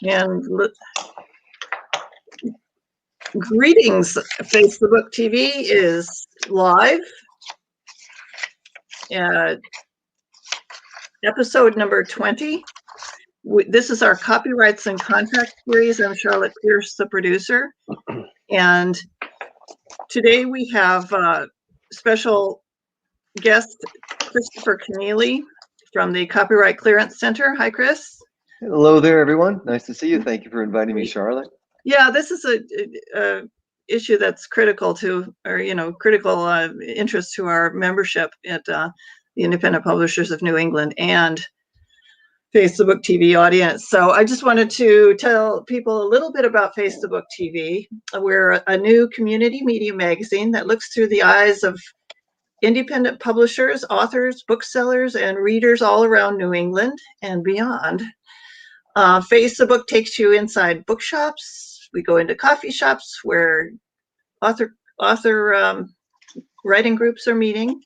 And greetings, Facebook TV is live. Episode number 20. This is our Copyrights and Contract series. I'm Charlotte Pierce, the producer. And today we have special guest Christopher Keneally from the Copyright Clearance Center. Hi, Chris. Hello there, everyone. Nice to see you. Thank you for inviting me, Charlotte. Yeah, this is a issue that's critical to, or critical interest to our membership at the Independent Publishers of New England and Facebook TV audience. So I just wanted to tell people a little bit about Facebook TV. We're a new community media magazine that looks through the eyes of independent publishers, authors, booksellers, and readers all around New England and beyond. Facebook takes you inside bookshops. We go into coffee shops where author writing groups are meeting,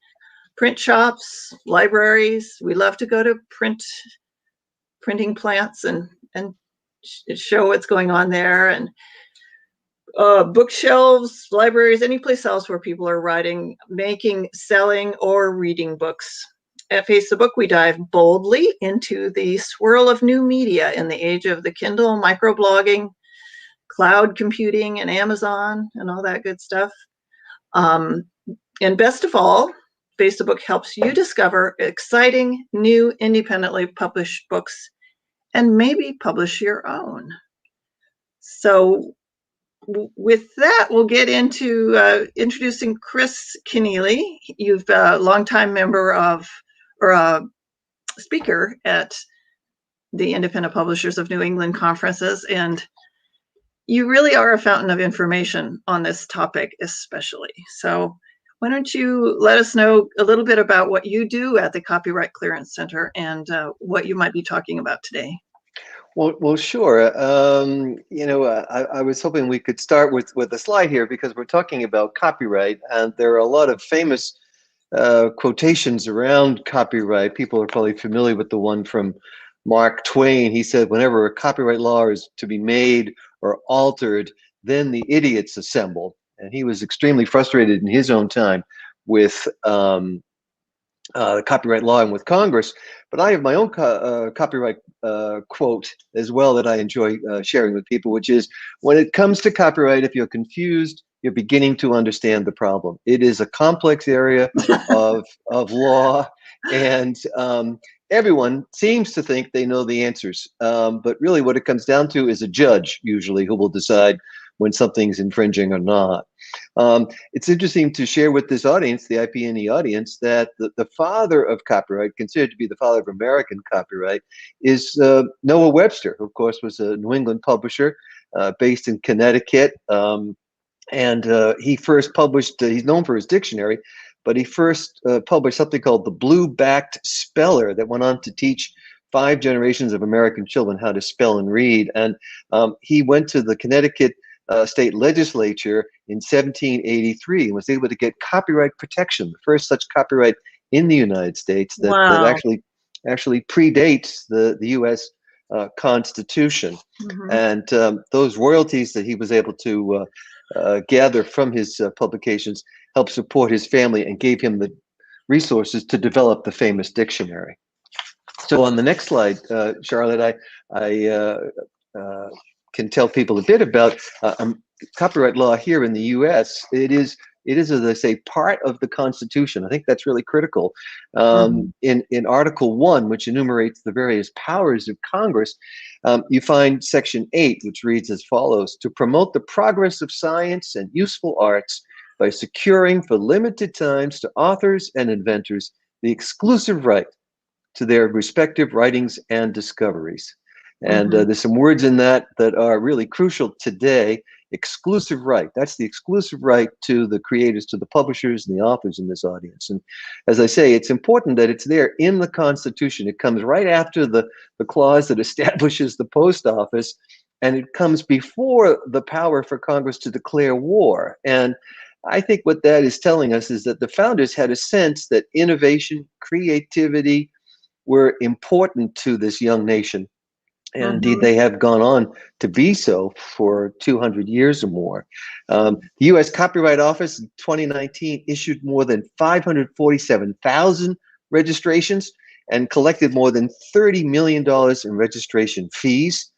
print shops, libraries. We love to go to printing plants and show what's going on there, and bookshelves, libraries, any place else where people are writing, making, selling, or reading books. At Facebook, we dive boldly into the swirl of new media in the age of the Kindle, microblogging, cloud computing, and Amazon, and all that good stuff. And best of all, Facebook helps you discover exciting, new, independently published books and maybe publish your own. So with that, we'll get into introducing Chris Keneally. You've a longtime member of, or a speaker at the Independent Publishers of New England conferences, and you really are a fountain of information on this topic especially. So why don't you let us know a little bit about what you do at the Copyright Clearance Center and what you might be talking about today? Well, sure. I was hoping we could start with a slide here because we're talking about copyright, and there are a lot of famous quotations around copyright. People are probably familiar with the one from Mark Twain. He said, whenever a copyright law is to be made or altered, then the idiots assemble. And he was extremely frustrated in his own time with the copyright law and with Congress. But I have my own copyright quote as well that I enjoy sharing with people, which is, when it comes to copyright, if you're confused, you're beginning to understand the problem. It is a complex area of law, and everyone seems to think they know the answers. But really what it comes down to is a judge, usually, who will decide when something's infringing or not. It's interesting to share with this audience, the IPNE audience, that the father of copyright, considered to be the father of American copyright, is Noah Webster, who of course was a New England publisher based in Connecticut. And he first published, he's known for his dictionary, but he first published something called the Blue-Backed Speller that went on to teach 5 generations of American children how to spell and read. And he went to the Connecticut state legislature in 1783 and was able to get copyright protection, the first such copyright in the United States that, Wow. that actually predates the U.S. Constitution. Mm-hmm. And those royalties that he was able to gather from his publications helped support his family and gave him the resources to develop the famous dictionary. So on the next slide, Charlotte, I can tell people a bit about copyright law here in the U.S. It is, as I say, part of the Constitution. I think that's really critical. In Article 1, which enumerates the various powers of Congress, you find Section 8, which reads as follows: to promote the progress of science and useful arts by securing for limited times to authors and inventors the exclusive right to their respective writings and discoveries. And there's some words in that are really crucial today. Exclusive right. That's the exclusive right to the creators, to the publishers and the authors in this audience. And as I say, it's important that it's there in the Constitution. It comes right after the clause that establishes the post office, and it comes before the power for Congress to declare war. And I think what that is telling us is that the founders had a sense that innovation, creativity were important to this young nation. And indeed, they have gone on to be so for 200 years or more. The U.S. Copyright Office in 2019 issued more than 547,000 registrations and collected more than $30 million in registration fees.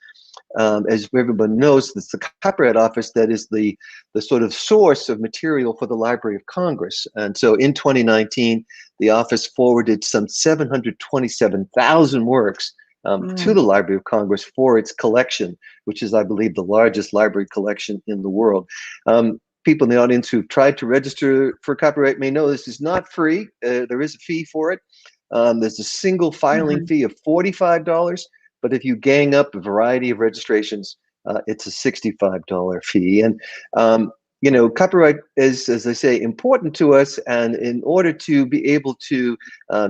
As everyone knows, it's the Copyright Office that is the sort of source of material for the Library of Congress. And so in 2019, the office forwarded some 727,000 works to the Library of Congress for its collection, which is, I believe, the largest library collection in the world. People in the audience who've tried to register for copyright may know this is not free. There is a fee for it. There's a single filing fee of $45. But if you gang up a variety of registrations, it's a $65 fee. And, you know, copyright is, as I say, important to us. And in order to be able to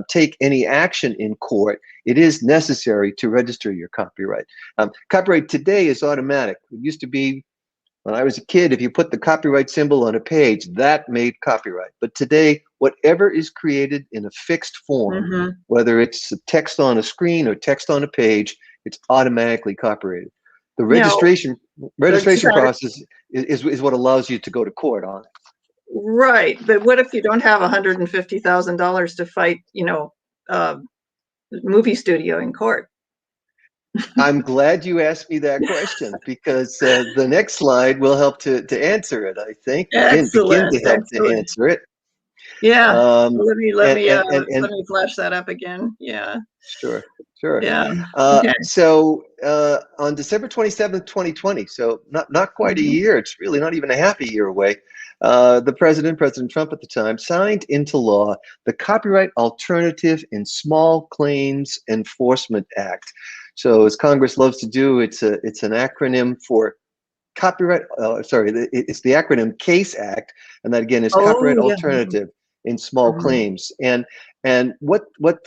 take any action in court, it is necessary to register your copyright. Copyright today is automatic. It used to be, when I was a kid, if you put the copyright symbol on a page, that made copyright. But today, whatever is created in a fixed form, whether it's text on a screen or text on a page, it's automatically copyrighted. The registration process is what allows you to go to court on it. Right, but what if you don't have $150,000 to fight, you know, movie studio in court? I'm glad you asked me that question, because the next slide will help to answer it, I think. Begin to help to answer it. Yeah, let me flash that up again. Yeah. Sure. Yeah. Okay. So on December 27th, 2020, so not quite a year, it's really not even a half a year away, President Trump at the time, signed into law the Copyright Alternative in Small Claims Enforcement Act. So as Congress loves to do, it's an acronym for copyright. It's the acronym CASE Act, and that again is Copyright Alternative in Small Claims. And what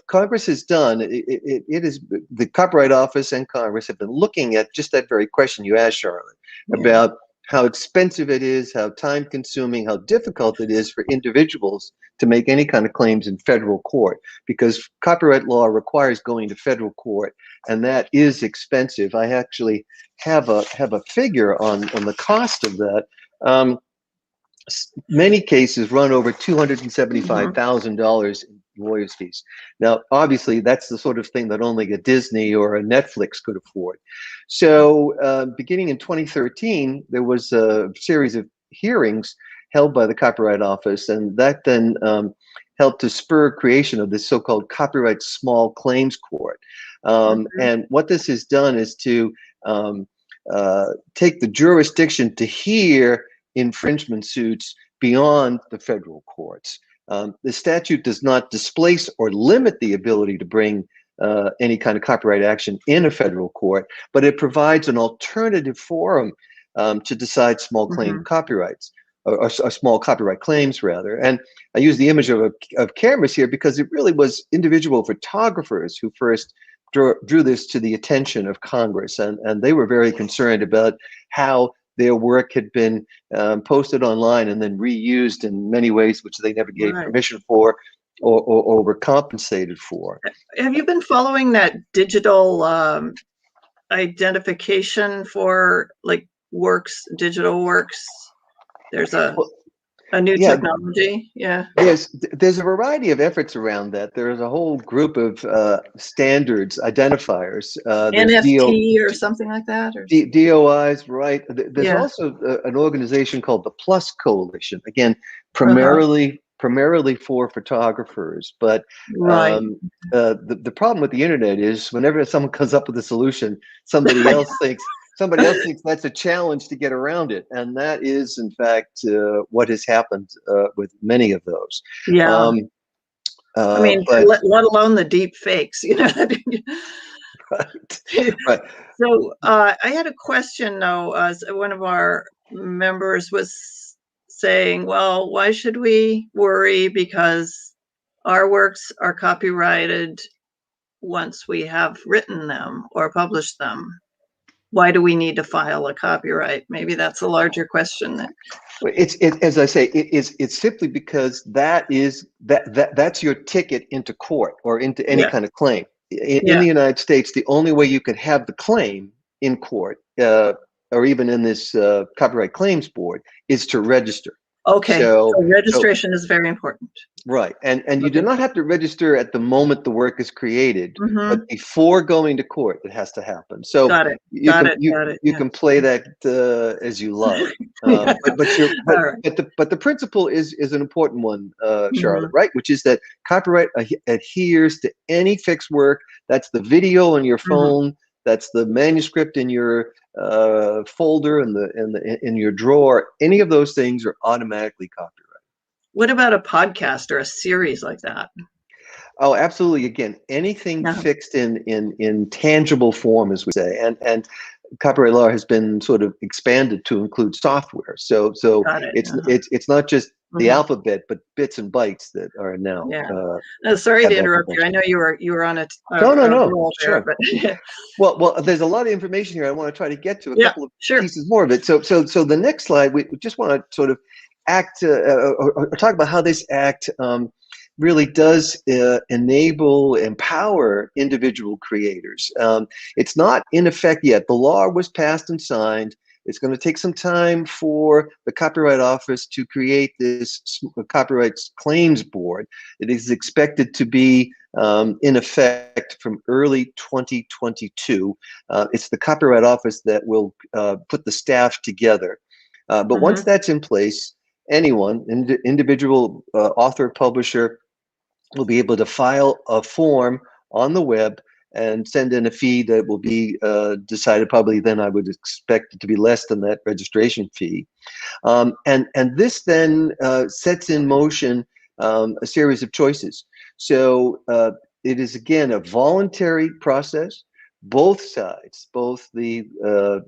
Congress has done, it is the Copyright Office and Congress have been looking at just that very question you asked, Charlotte, about how expensive it is, how time consuming, how difficult it is for individuals to make any kind of claims in federal court, because copyright law requires going to federal court, and that is expensive. I actually have a figure on the cost of that. Many cases run over $275,000 in lawyers' fees. Now, obviously, that's the sort of thing that only a Disney or a Netflix could afford. So beginning in 2013, there was a series of hearings held by the Copyright Office, and that then helped to spur creation of this so-called Copyright Small Claims Court. And what this has done is to take the jurisdiction to hear infringement suits beyond the federal courts. The statute does not displace or limit the ability to bring any kind of copyright action in a federal court, but it provides an alternative forum to decide small claim copyrights, or small copyright claims, rather. And I use the image of cameras here because it really was individual photographers who first drew this to the attention of Congress, and they were very concerned about how their work had been posted online and then reused in many ways which they never gave permission for or were compensated for. Have you been following that digital identification for like digital works? There's a new technology. There's a variety of efforts around that. There's a whole group of standards, identifiers. NFT or something like that? Or DOIs, right. There's also an organization called the Plus Coalition, again, primarily for photographers. But the problem with the internet is whenever someone comes up with a solution, somebody else thinks that's a challenge to get around it, and that is, in fact, what has happened with many of those. I mean, let alone the deep fakes, you know. Right. So I had a question, though. One of our members was saying, well, why should we worry, because our works are copyrighted once we have written them or published them? Why do we need to file a copyright? Maybe that's a larger question. It's as I say, it's simply because that's your ticket into court or into any kind of claim. in the United States, the only way you could have the claim in court, or even in this Copyright Claims Board, is to register. Okay, So, so registration is very important. right, and you do Okay. not have to register at the moment the work is created, but Mm-hmm. before going to court, it has to happen. So Got it. you Got can it. Got it. you Yeah. can play that as you like, Yeah. All right. but the principle is an important one, Mm-hmm. Charlotte, right? Which is that copyright adheres to any fixed work. That's the video on your Mm-hmm. phone. That's the manuscript in your folder in your drawer. Any of those things are automatically copyrighted. What about a podcast or a series like that? Oh, absolutely. Again, anything Yeah. fixed in tangible form, as we say, and copyright law has been sort of expanded to include software. So Got it. it's not just the Mm-hmm. alphabet, but bits and bytes that are now Yeah. Sorry have to that interrupt you. I potential. know you were on a No, roll there, sure. but Well, there's a lot of information here. I want to try to get to a yeah, couple of sure. pieces more of it. So the next slide, we just want to sort of or talk about how this act really does enable, empower individual creators. It's not in effect yet. The law was passed and signed. It's going to take some time for the Copyright Office to create this Copyright Claims Board. It is expected to be in effect from early 2022. It's the Copyright Office that will put the staff together. But once Mm-hmm. that's in place, anyone, individual author, publisher, will be able to file a form on the web and send in a fee that will be decided. Probably then I would expect it to be less than that registration fee. And this then sets in motion a series of choices. So it is, again, a voluntary process. Both sides, both the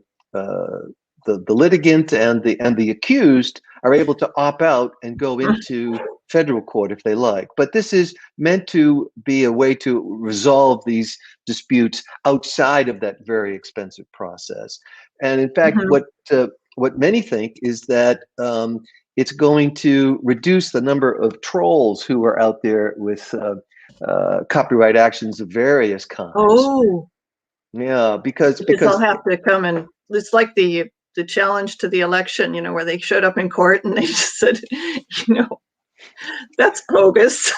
litigant and the accused, are able to opt out and go into federal court if they like. But this is meant to be a way to resolve these disputes outside of that very expensive process. And in fact, Mm-hmm. what many think is that it's going to reduce the number of trolls who are out there with copyright actions of various kinds. Oh, Yeah, because they'll have to come and it's like the challenge to the election, where they showed up in court and they just said, that's bogus.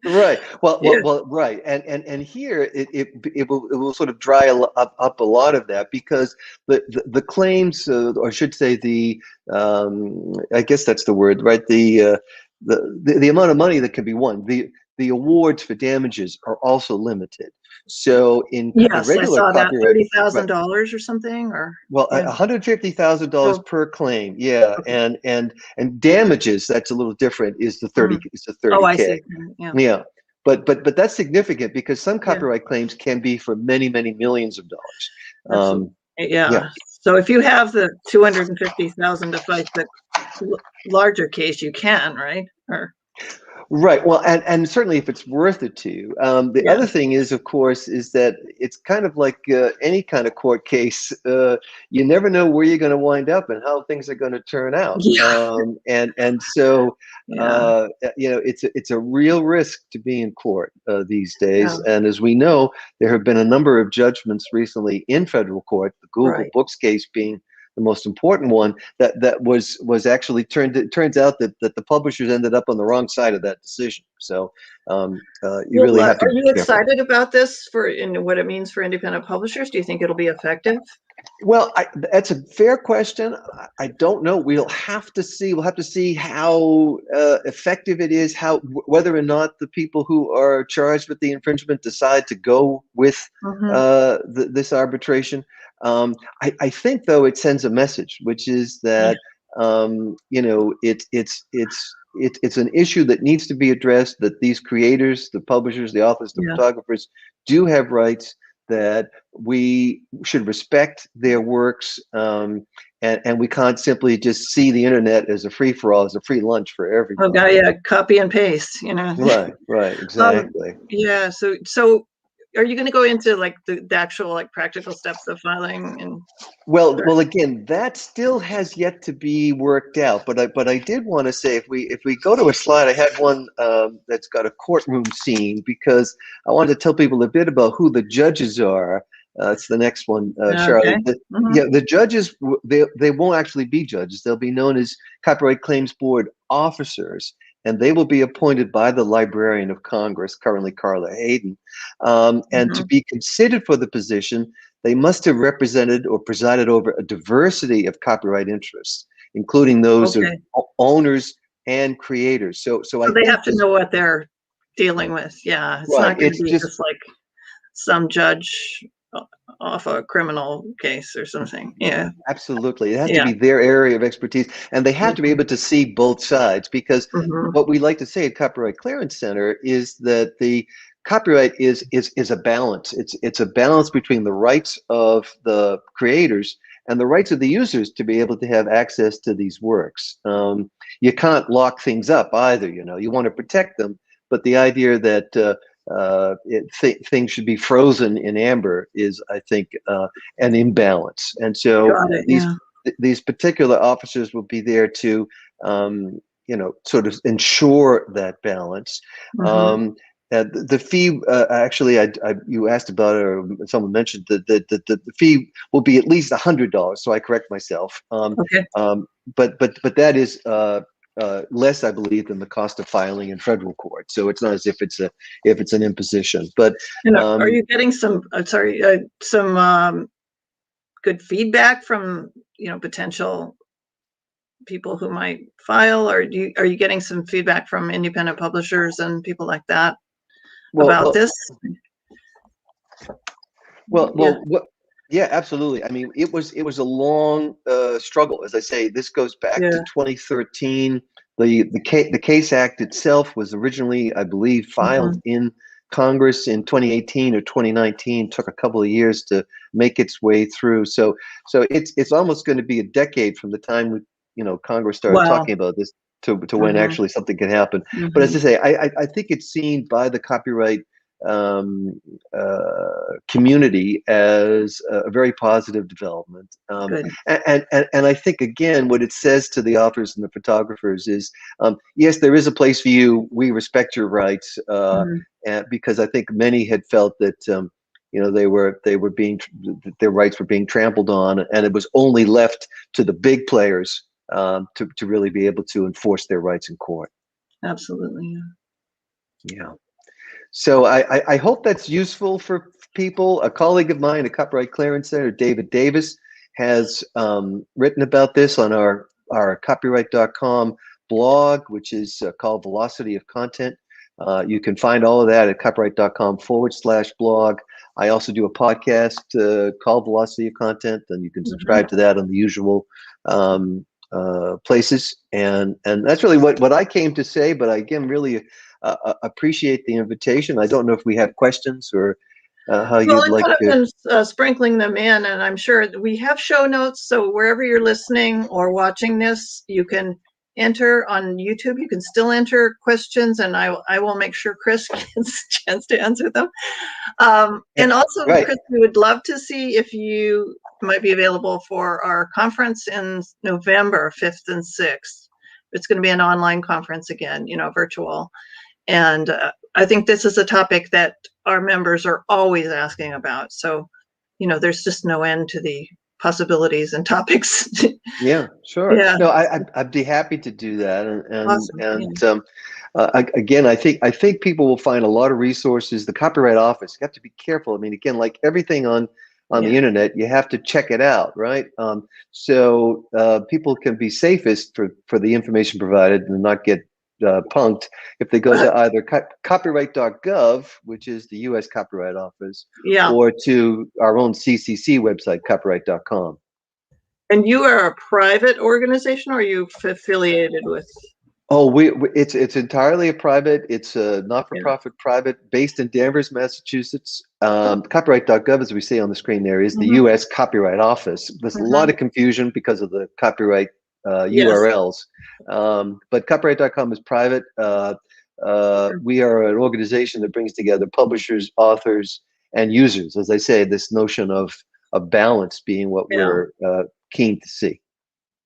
right. Yeah. Right. And here it will sort of dry up a lot of that, because the claims, or I should say I guess that's the word, right? The amount of money that can be won, the awards for damages are also limited. So in Yes, I regular saw that copyright, right, $30,000 or something, or well, yeah. $150,000 Oh, per claim, yeah, okay. and damages, that's a little different. Is the 30 Mhm. is the Oh, I 30K, see. Yeah. yeah, but that's significant because some Yeah. copyright claims can be for many millions of dollars. Absolutely. Yeah. Yeah. So if you have the 250,000 to fight the larger case, you can, right? Or Right. Well, and certainly if it's worth it to you. The yeah. other thing is, of course, is that it's kind of like any kind of court case. You never know where you're going to wind up and how things are going to turn out. Yeah. And so, Yeah. it's a real risk to be in court these days. Yeah. And as we know, there have been a number of judgments recently in federal court. The Google Right. Books case being the most important one, that was actually it turns out that the publishers ended up on the wrong side of that decision. So you really have to are be you careful. excited about this in what it means for independent publishers? Do you think it'll be effective? Well, that's a fair question. I don't know. We'll have to see. We'll have to see how effective it is. Whether or not the people who are charged with the infringement decide to go with Mm-hmm. this arbitration. I think, though, it sends a message, which is that it's an issue that needs to be addressed. That these creators, the publishers, the authors, the Yeah. photographers, do have rights. That we should respect their works, and we can't simply just see the internet as a free-for-all, as a free lunch for Oh, everybody. God, yeah, copy and paste, Right, Um, exactly. yeah, so are you going to go into like the actual like practical steps of filing and? Well, again, that still has yet to be worked out. But I did want to say, if we go to a slide, I had one that's got a courtroom scene, because I wanted to tell people a bit about who the judges are. It's the next one, Okay. Charlie. Yeah, the judges, they won't actually be judges. They'll be known as Copyright Claims Board officers, and they will be appointed by the Librarian of Congress, currently Carla Hayden. And to be considered for the position, they must have represented or presided over a diversity of copyright interests, including those of Okay. owners and creators. So I So they think have to know what they're dealing with. Yeah, it's right. not going to It's be just just like some judge off a criminal case or something. Yeah. absolutely. It has to Yeah. be their area of expertise, and they have to be Mhm. able to see both sides, because Mhm. what we like to say at Copyright Clearance Center is that the copyright is a balance. It's a balance between the rights of the creators and the rights of the users to be able to have access to these works. You can't lock things up either. You want to protect them, but the idea that things should be frozen in amber is, I think, an imbalance. And so Got it. Yeah. these particular officers will be there to sort of ensure that balance. Mhm. The fee, actually, you asked about it, or someone mentioned that the fee will be at least $100. So I correct myself. Okay. But that is less, I believe, than the cost of filing in federal court. So it's not as if it's an imposition. But And are you getting some? Some good feedback from potential people who might file, or are you getting some feedback from independent publishers and people like that well, about well, this? Yeah. what? Yeah, absolutely. I mean, it was a long struggle. As I say, this goes back to Yeah. 2013. The Case Act itself was originally, I believe, filed Mhm. in Congress in 2018 or 2019. Took a couple of years to make its way through. So it's almost going to be a decade from the time Congress started Wow. talking about this to when Mhm. actually something can happen. But as I Mhm. say, I think it's seen by the copyright um, community as a very positive development. Good. And I think, again, what it says to the authors and the photographers is, yes, there is a place for you. We respect your rights, Mhm. and because I think many had felt that they were being their rights were being trampled on, and it was only left to the big players to really be able to enforce their rights in court. Absolutely. Yeah. Yeah. So I hope that's useful for people. A colleague of mine, a Copyright Clearance Center, David Davis, has written about this on our copyright.com blog, which is called Velocity of Content. You can find all of that at copyright.com/blog. I also do a podcast called Velocity of Content, and you can Mhm. subscribe to that on the usual places. And that's really what I came to say. But I, again, really appreciate the invitation. I don't know if we have questions or how Well, you'd I've like kind of to. been sprinkling them in, and I'm sure that we have show notes. So wherever you're listening or watching this, you can enter on YouTube. You can still enter questions, and I will make sure Chris gets a chance to answer them. And also, Right. Chris, we would love to see if you might be available for our conference in November 5th and 6th. It's going to be an online conference again, virtual. And I think this is a topic that our members are always asking about. So, there's just no end to the possibilities and topics. Yeah, sure. Yeah, No, I'd be happy to do that. awesome. Yeah. Again, I think people will find a lot of resources. The Copyright Office, you have to be careful. I mean, again, like everything on the Yeah. internet, you have to check it out, right? So people can be safest for the information provided and not get punked if they go to either copyright.gov, which is the U.S. Copyright Office, Yeah. or to our own CCC website, copyright.com. And you are a private organization, or are you affiliated with? Oh, it's entirely a private. It's a Yeah. not-for-profit private based in Danvers, Massachusetts. Copyright.gov, as we see on the screen there, is the Mm-hmm. U.S. Copyright Office. There's a lot Mm-hmm. of confusion because of the copyright Yes. URLs. But copyright.com is private. We are an organization that brings together publishers, authors, and users. As I say, this notion of balance being what Yeah. we're keen to see.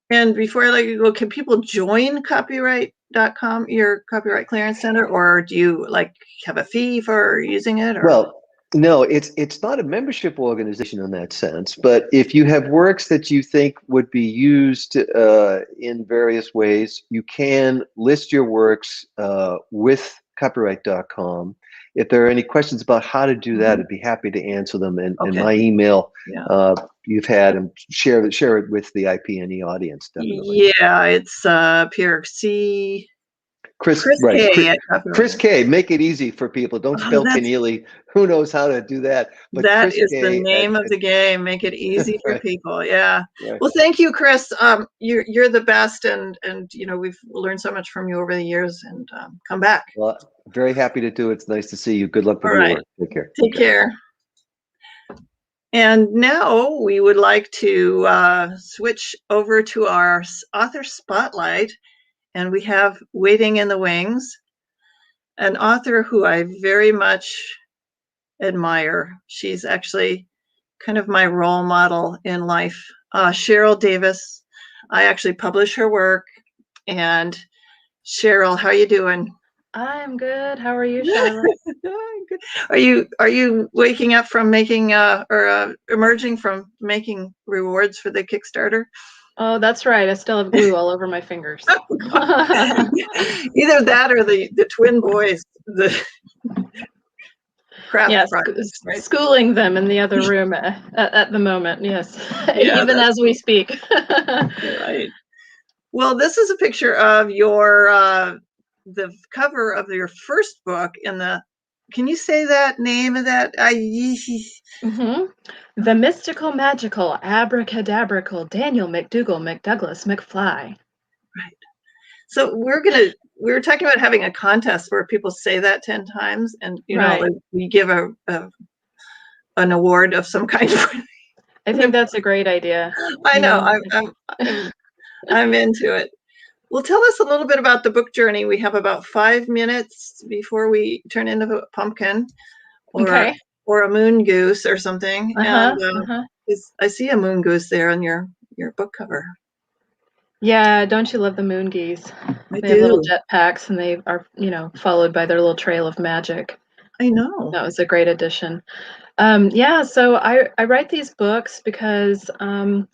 And before I let you go, can people join copyright.com, your copyright clearance center, or do you like have a fee for using it? Or? Well, no, it's not a membership organization in that sense, but if you have works that you think would be used in various ways, you can list your works with copyright.com. If there are any questions about how to do that, I'd be happy to answer them. And my email, you've had, and share it with the IP&E audience. Definitely. Yeah, it's Pierre C. Chris K. at Chris K. Make it easy for people. Don't spell Keneally. Who knows how to do that? But that Chris is K. the name of the game. Make it easy for Right. people. Yeah. Right. Well, thank you, Chris. You're the best, and we've learned so much from you over the years. And come back. Well, very happy to do it. It's nice to see you. Good luck with your work. Take care. Take care. And now we would like to switch over to our author spotlight. And we have waiting in the wings an author who I very much admire. She's actually kind of my role model in life. Sheryl Davis. I actually publish her work. And Sheryl, how are you doing? I'm good. How are you, Charlotte? Are you waking up from making or emerging from making rewards for the Kickstarter? Oh, that's right. I still have glue all over my fingers. Either that or the twin boys, the craft projects, right? Schooling them in the other room at the moment. Yes, Yeah, even as we speak. Right. Well, this is a picture of your the cover of your first book in the. Can you say that name of that? The mystical, magical, abracadabrical Daniel McDougal McDouglas McFly. Right. So we were talking about having a contest where people say that 10 times, and like we give an award of some kind. I think that's a great idea. I know. I'm into it. Well, tell us a little bit about the book journey. We have about 5 minutes before we turn into a pumpkin or a moon goose or something. I see a moon goose there on your book cover. Yeah, don't you love the moon geese? They have little jetpacks, and they are, followed by their little trail of magic. I know. That was a great addition. So I write these books because they're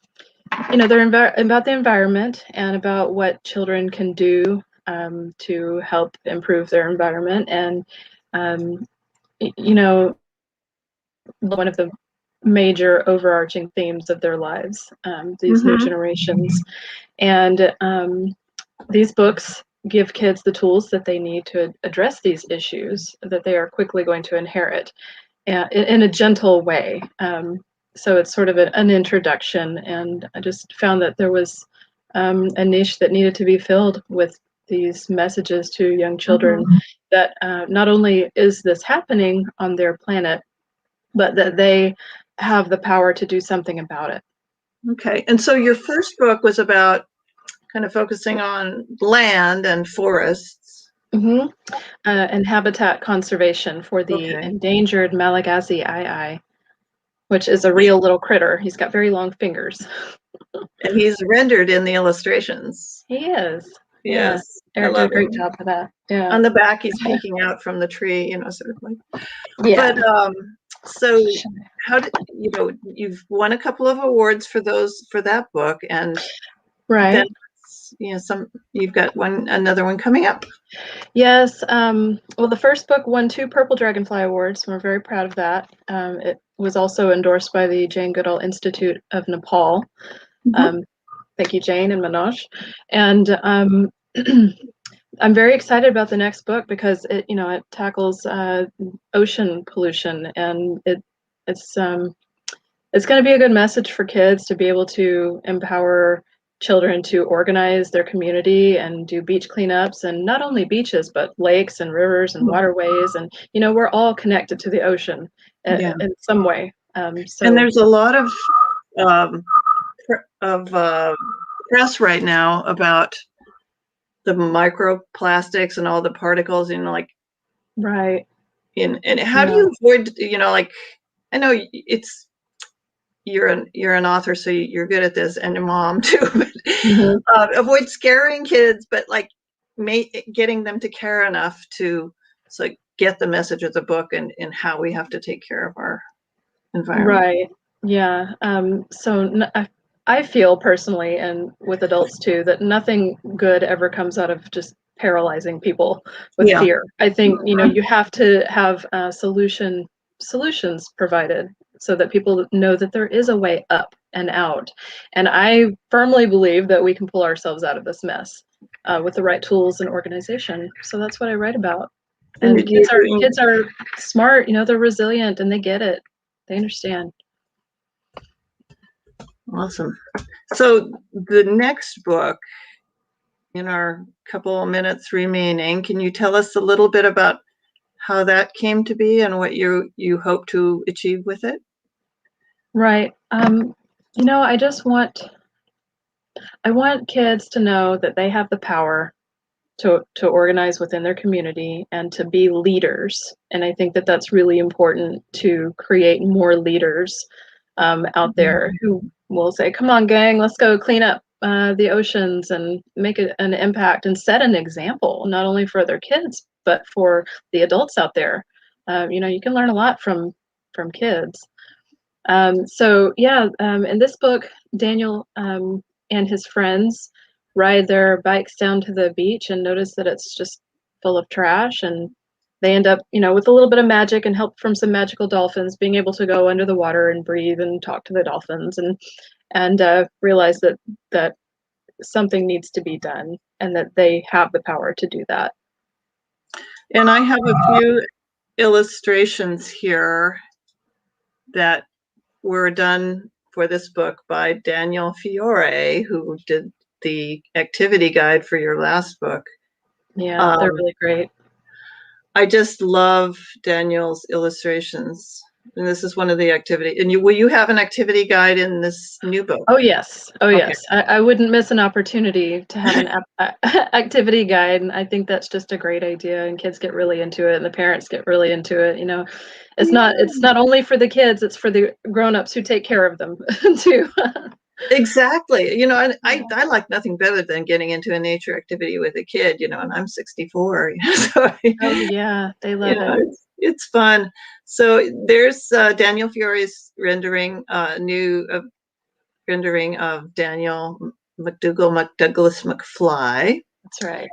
about the environment and about what children can do to help improve their environment. And one of the major overarching themes of their lives, these new generations. And these books give kids the tools that they need to address these issues that they are quickly going to inherit in a gentle way. So it's sort of an introduction, and I just found that there was a niche that needed to be filled with these messages to young children that not only is this happening on their planet, but that they have the power to do something about it. Okay. And so your first book was about kind of focusing on land and forests. And habitat conservation for the endangered Malagasy ii, which is a real little critter. He's got very long fingers. And he's rendered in the illustrations. He is. Yes. Eric did a great job for that. Yeah. On the back, he's peeking out from the tree, sort of like. Yeah. But so how did you've won a couple of awards for that book, and then you've got another one coming up. Yes. Well, the first book won 2 Purple Dragonfly Awards. We're very proud of that. It was also endorsed by the Jane Goodall Institute of Nepal. Thank you, Jane and Manoj. And I'm very excited about the next book because it tackles ocean pollution, and it's going to be a good message for kids to be able to empower children to organize their community and do beach cleanups, and not only beaches but lakes and rivers and waterways, and we're all connected to the ocean in some way. And there's a lot of press right now about the microplastics and all the particles, and how do you avoid, I know you're an author, so you're good at this, and a mom too. But, avoid scaring kids, but like getting them to care enough to get the message of the book and how we have to take care of our environment. Right. Yeah. I feel personally, and with adults too, that nothing good ever comes out of just paralyzing people with Yeah. fear. I think, you have to have solutions provided so that people know that there is a way up and out. And I firmly believe that we can pull ourselves out of this mess with the right tools and organization. So that's what I write about. And And kids are smart, they're resilient and they get it. They understand. Awesome. So the next book, in our couple of minutes remaining, can you tell us a little bit about how that came to be and what you hope to achieve with it? Right. I want kids to know that they have the power to organize within their community and to be leaders. And I think that that's really important, to create more leaders out there who will say, come on, gang, let's go clean up the oceans and make an impact and set an example, not only for their kids, but for the adults out there. You can learn a lot from kids. In this book, Daniel and his friends ride their bikes down to the beach and notice that it's just full of trash, and they end up, with a little bit of magic and help from some magical dolphins, being able to go under the water and breathe and talk to the dolphins, and realize that something needs to be done and that they have the power to do that. And I have a few illustrations here that were done for this book by Daniel Fiore, who did the activity guide for your last book. Yeah, they're really great. I just love Daniel's illustrations. And this is one of the activity. And will you have an activity guide in this new book? Oh yes. I wouldn't miss an opportunity to have an activity guide, and I think that's just a great idea. And kids get really into it, and the parents get really into it. It's not only for the kids; it's for the grown-ups who take care of them too. Exactly. And I like nothing better than getting into a nature activity with a kid. And I'm 64. So, oh yeah, they love it. It's fun. So there's Daniel Fiore's rendering of Daniel McDouglas McFly. That's right.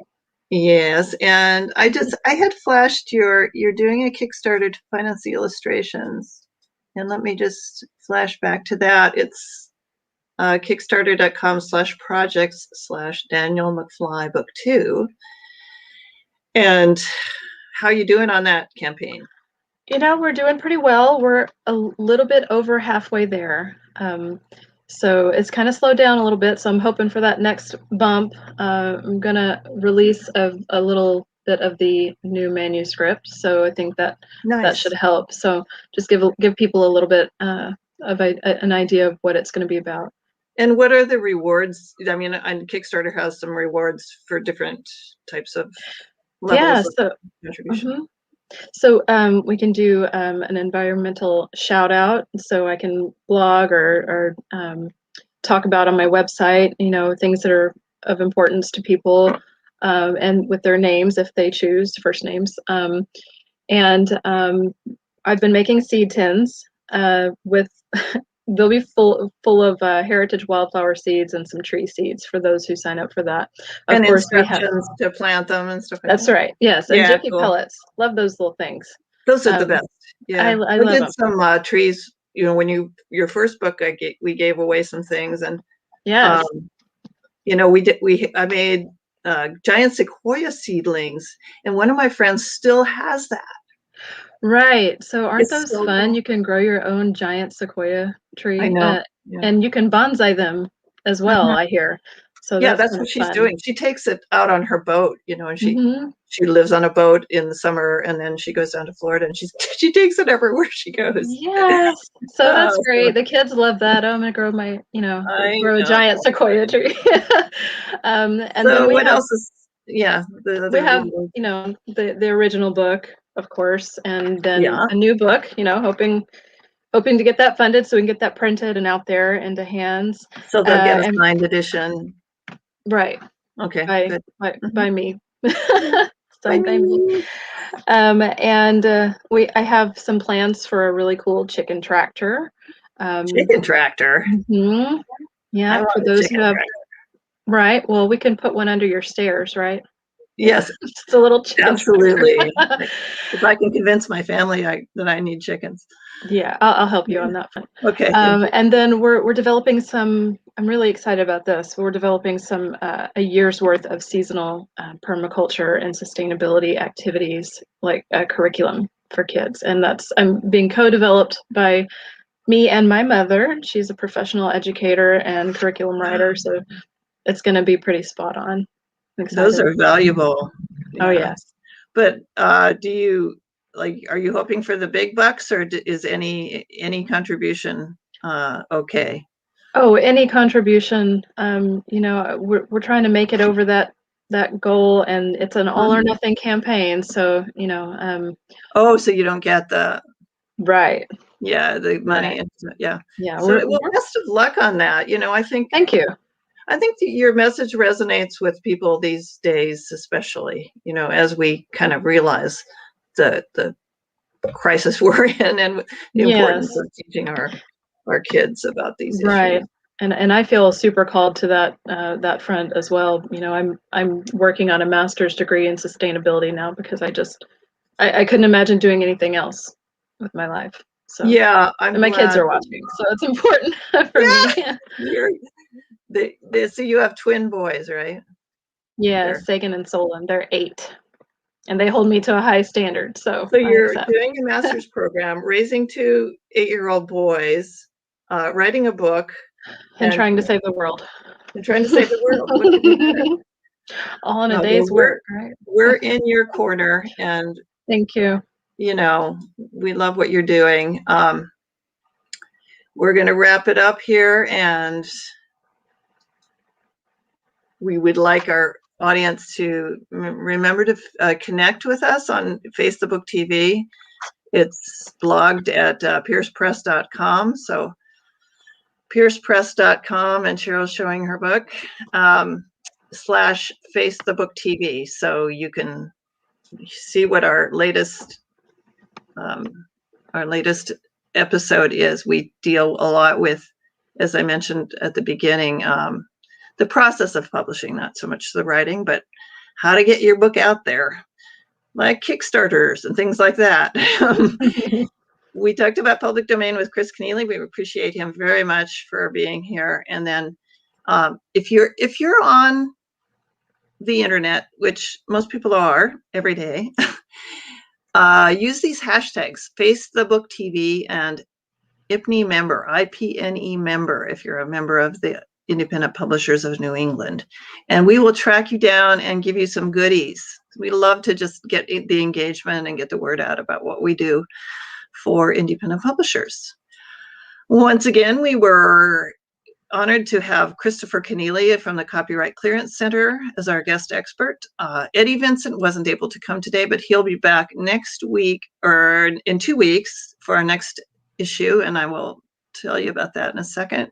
Yes, and I had flashed you're doing a Kickstarter to finance the illustrations, and let me just flash back to that. It's kickstarter.com/projects/Daniel McFly Book 2. And how you doing on that campaign? We're doing pretty well. We're a little bit over halfway there. So it's kind of slowed down a little bit. So I'm hoping for that next bump. I'm going to release a little bit of the new manuscript. So I think that should help. So just give people a little bit of an idea of what it's going to be about. And what are the rewards? I mean, and Kickstarter has some rewards for different types of levels of contribution. So we can do an environmental shout out. So I can blog or talk about on my website, things that are of importance to people, and with their names if they choose, first names. And I've been making seed tins with they'll be full of heritage wildflower seeds and some tree seeds for those who sign up for that. Of course, instructions to plant them and stuff like that. That's right. Yes, and Jiffy pellets. Love those little things. Those are the best. Yeah, I love did them. some trees. When your first book, we gave away some things, and yes, I made giant sequoia seedlings, and one of my friends still has that. Right. So aren't those so fun? Cool. You can grow your own giant sequoia tree. I know. And you can bonsai them as well, I hear. So that's what she's doing. She takes it out on her boat, and she lives on a boat in the summer, and then she goes down to Florida, and she takes it everywhere she goes. Yes. So that's great. The kids love that. Oh, I'm gonna grow my, grow a giant sequoia tree. And so then what else is? Yeah, we have, the original book, of course, and then a new book, hoping hoping to get that funded so we can get that printed and out there into hands. So they'll get a and signed edition. right. Okay, By good. by me. By Signed by me. me. And I have some plans for a really cool chicken tractor. Chicken tractor. Mhm. I Yeah, love for a those chicken who have, tractor. right. Well, we can put one under your stairs, right? Yes, Just a little chicken absolutely. tractor. If I can convince my family that I need chickens. Yeah, I'll help you on that front. Okay, thank you. And then we're developing some. I'm really excited about this. We're developing some a year's worth of seasonal permaculture and sustainability activities, like a curriculum for kids, and that's being co-developed by me and my mother. She's a professional educator and curriculum writer, so it's going to be pretty spot on. I'm Those excited. are valuable. Oh Yeah. yes. But do you are you hoping for the big bucks, or is any contribution okay? Oh, any contribution. We're trying to make it over that goal, and it's an all or nothing campaign. So Oh, so you don't get the right, the money. right. Yeah. Yeah, So well, best of luck on that. thank you. I think that your message resonates with people these days, especially, as we kind of realize the crisis we're in and the Yes, importance of teaching our kids about these right. issues. And I feel super called to that front as well. I'm working on a master's degree in sustainability now because I couldn't imagine doing anything else with my life. So Yeah, I'm and my kids glad. are watching, so it's important for me. You're, so you have twin boys, right? Yeah, There. Sagan and Solon, they're 8, and they hold me to a high standard, so So I you're accept. doing a master's program, raising 2 8-year-old boys, writing a book, And and trying to save the world. trying to save the world. What could be better? All in a Well, day's work, right? we're in your corner, and Thank you. we love what you're doing. We're going to wrap it up here, and we would like our audience to remember to connect with us on Facebook TV. It's blogged at piercepress.com. So piercepress.com, and Sheryl's showing her book, /Face the Book TV. So you can see what our latest episode is. We deal a lot with, as I mentioned at the beginning, the process of publishing, not so much the writing, but how to get your book out there, like Kickstarters and things like that. We talked about public domain with Chris Keneally. We appreciate him very much for being here. And then if you're on the internet, which most people are every day, use these hashtags: Face the Book TV and IPNE member, IPNE member, if you're a member of the Independent Publishers of New England. And we will track you down and give you some goodies. We love to just get the engagement and get the word out about what we do for independent publishers. Once again, we were honored to have Christopher Keneally from the Copyright Clearance Center as our guest expert. Eddie Vincent wasn't able to come today, but he'll be back next week, or in 2 weeks, for our next issue, and I will tell you about that in a second.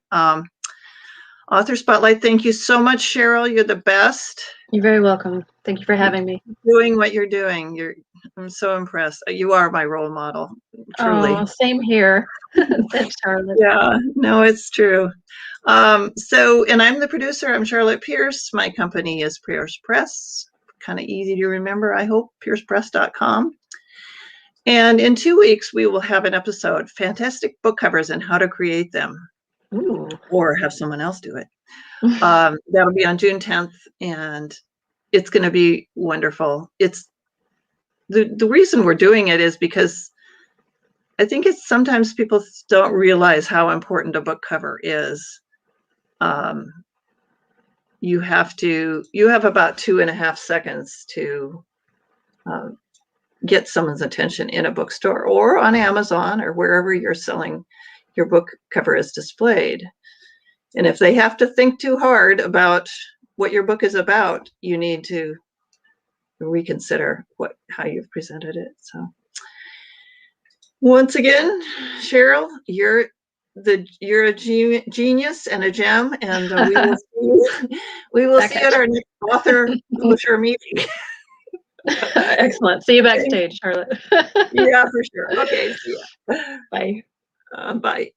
Author Spotlight, thank you so much, Sheryl. You're the best. You're very welcome. Thank you for having me. Doing what you're doing. I'm so impressed. You are my role model, truly. Oh, same here. Thanks, Charlotte. Yeah, no, it's true. And I'm the producer. I'm Charlotte Pierce. My company is Pierce Press. Kind of easy to remember, I hope, piercepress.com. And in 2 weeks, we will have an episode, Fantastic Book Covers and How to Create Them. Ooh. Or have someone else do it. That'll be on June 10th, and it's going to be wonderful. It's the reason we're doing it is because I think it's sometimes people don't realize how important a book cover is. You have about 2.5 seconds to get someone's attention in a bookstore or on Amazon or wherever you're selling your book cover is displayed. And if they have to think too hard about what your book is about, you need to reconsider how you've presented it. So Once again, Sheryl, you're a genius and a gem, and we will see you at our next author publisher meeting. Excellent. See you backstage, Charlotte. Yeah, for sure. Okay, see ya. Bye. Bye.